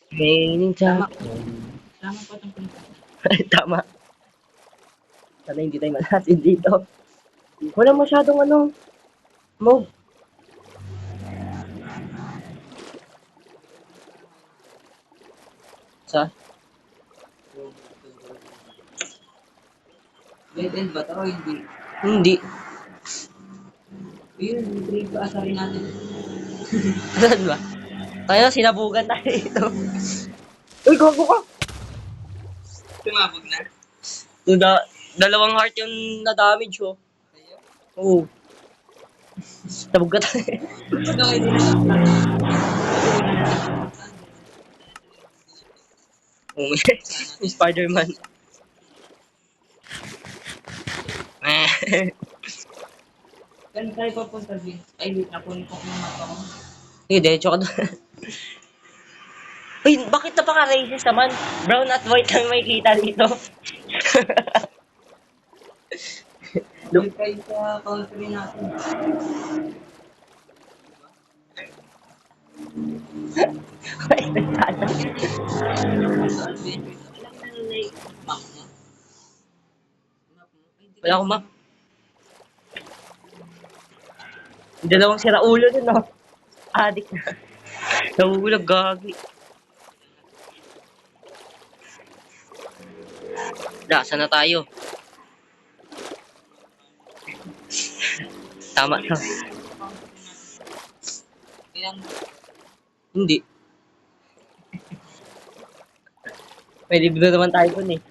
Raining Tama. champion. Tama po itong pinto. Tama. Sana hindi tayo malasin dito. Wala masyadong ano. Move. Sa? Dead end ba ito o hindi? Hindi. Yun, trade pa asa rin natin. Saan ba? Tayo, sinabugan tayo ito. Uy, gago ka! Tumabog na. Dalawang heart yung na-damage, oh. Kayo? Oo. Sabog ka tayo. Ito kayo din na. Oo, yung Spider-Man. Saan tayo papunta, Vince? Ay, wait, nakunin ko yung mapa ko. Sige, diretso ka doon. Uy, bakit napaka-racist naman? Brown at white lang may kita dito. Doon kayo sa country natin. Sa adventure. Alam mo na like, map mo? Map mo? Ay, di Wala kayo akong map. Dalawang sira ulo din, no? Adik na. Nahuhulag, gagi. Saan na tayo? Tama na. Ilang Hindi. May libro naman tayo dun eh.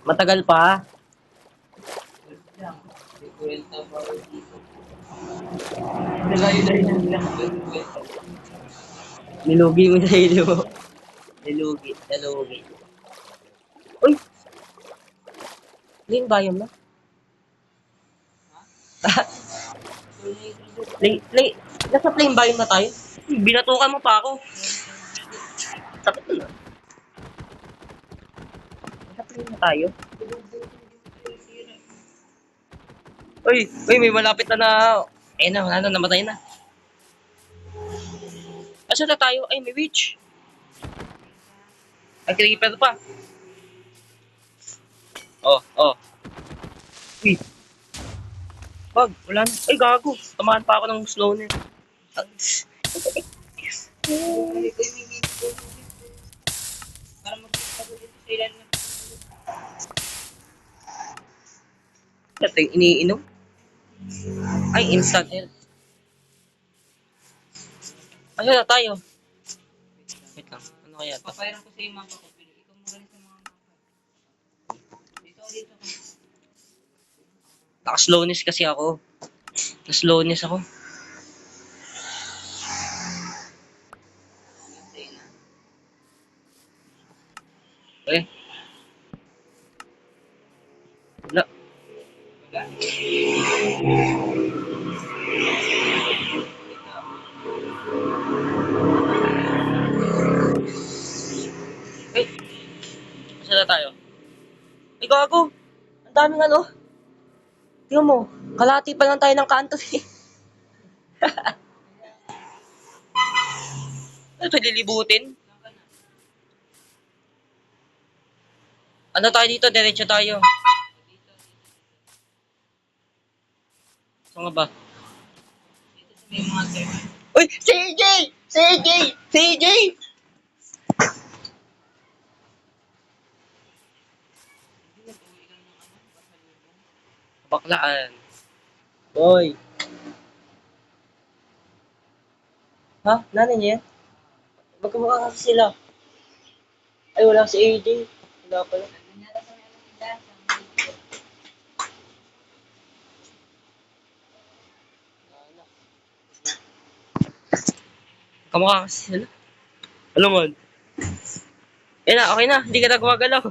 Matagal pa. lang. May kwenta pa ako dito. Nalayo-layo na nila. Nilugi mo sa ilo mo. Nilugi. Uy! Lane biome na? Nasa flame biome na tayo? Binatukan mo pa ako. Sakit na. Nasa flame na tayo? Uy, may malapit na. Ayun na, wala na, namatay na. Asa na tayo? Ay, may witch. Ay, creeper pa. Oh. Uy, wag, wala na. Ay, gago. Tamaan pa ako ng slowness. Para magpapagod dito sa ilan na. Ito yung iniinom. Ay, instant health. Asa na tayo? Wait lang. Ano kaya ito? Papayran ko sa iyo mapa ko. Ikaw mo rin sa mga mapa. Dito. Naka-slowness kasi ako. Na-slowness ako. Eh. Wala. Wala. Eh, asa na tayo? Ay, gago. Ang daming ano. Tingnan mo. Kalati pa lang tayo ng kanto eh. Ano ito, lilibutin? Ano tayo dito? Diretso tayo. Saan nga ba? Dito sa may mga sir. Uy! CJ! Baklaan. Hoy. Ha? Nanay niya yan? Magkamukha kasi sila. Ay, wala si AJ. Wala pala. Kamukha kasi sila. Alam mo. Eh na, okay na. Hindi ka na gumagalaw.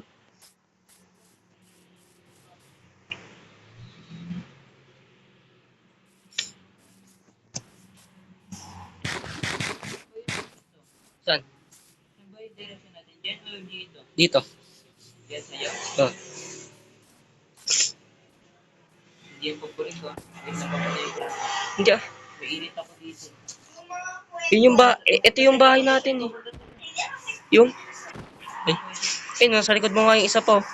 Saan? Saan ba yung direction natin? Diyan o dito? Dito. Diyan sa'yo. Oh. Hindi yung paborito ah. Hindi na papatay ko. Hindi ah. Mainit ako dito. Yun yung ito yung bahay natin eh. Yung? Ay, nasa likod mo nga yung isa pa oh.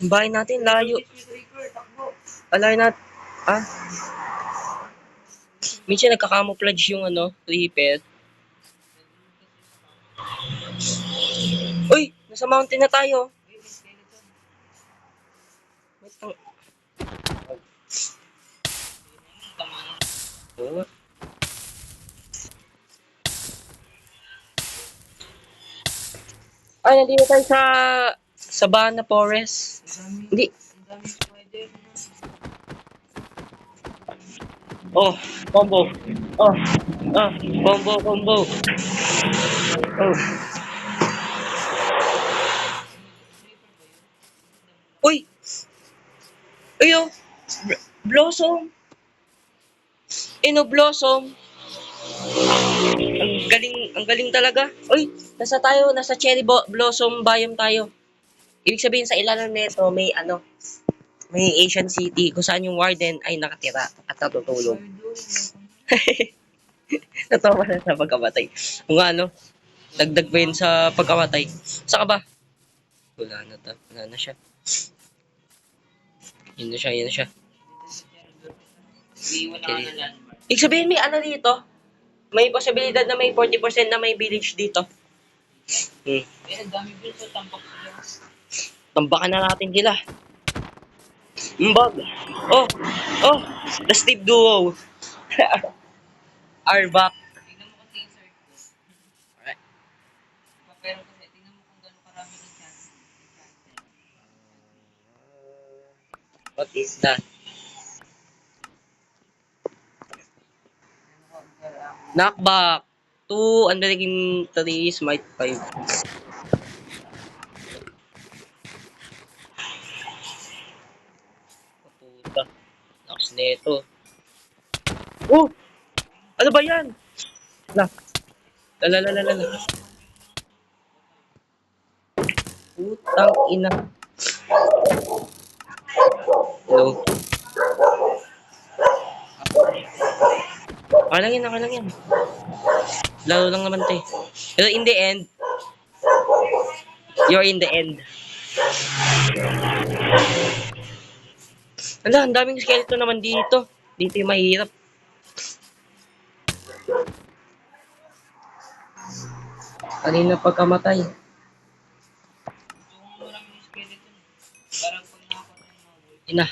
Yung bahay natin, layo. Alayo natin. Ah? Minsan nagka-camouflage yung ano, creeper. Uy! Nasa mountain na tayo. Wait lang. Oh. Ay, nandito tayo sa Sabana Forest. Hindi. Ang dami spider. Oh, combo. Oh, combo. Oh. Uy! Uy, oh! Blossom! Blossom! Ang galing talaga. Uy, nasa cherry blossom biome tayo. Ibig sabihin sa ilalim nito may ano, may Asian City kung saan yung warden ay nakatira at natutulog. Natawa na sa pagkamatay. Kung nga ano, dagdag pa yun sa pagkamatay. Saan ka ba? Wala na siya. Yun na siya. Iiwan na ng landmark. Ibig sabihin may ano dito, may posibilidad na may 40% na may village dito. Eh, ang dami din sa tambak sila. Tambakan na natin sila. Mbag. Oh, the Steve Duo. Are back. Tingnan mo kasi yung search ko. Alright. Pero kasi, tingnan mo kung gano'ng karami yung chance. What is that? Knockback. 2, unbreaking 3, smite 5. Puta. Lakas nito. Oh! Ano ba yan? Lalalala. Putang ina. Hello. Okay lang yan. Laro lang naman tayo. Pero in the end, you're in the end. Ang daming skeleton naman dito. Dito yung mahirap. Kanina pagkamatay. Kung marami yung skeleton, parang pag nakakot ng mga Ina.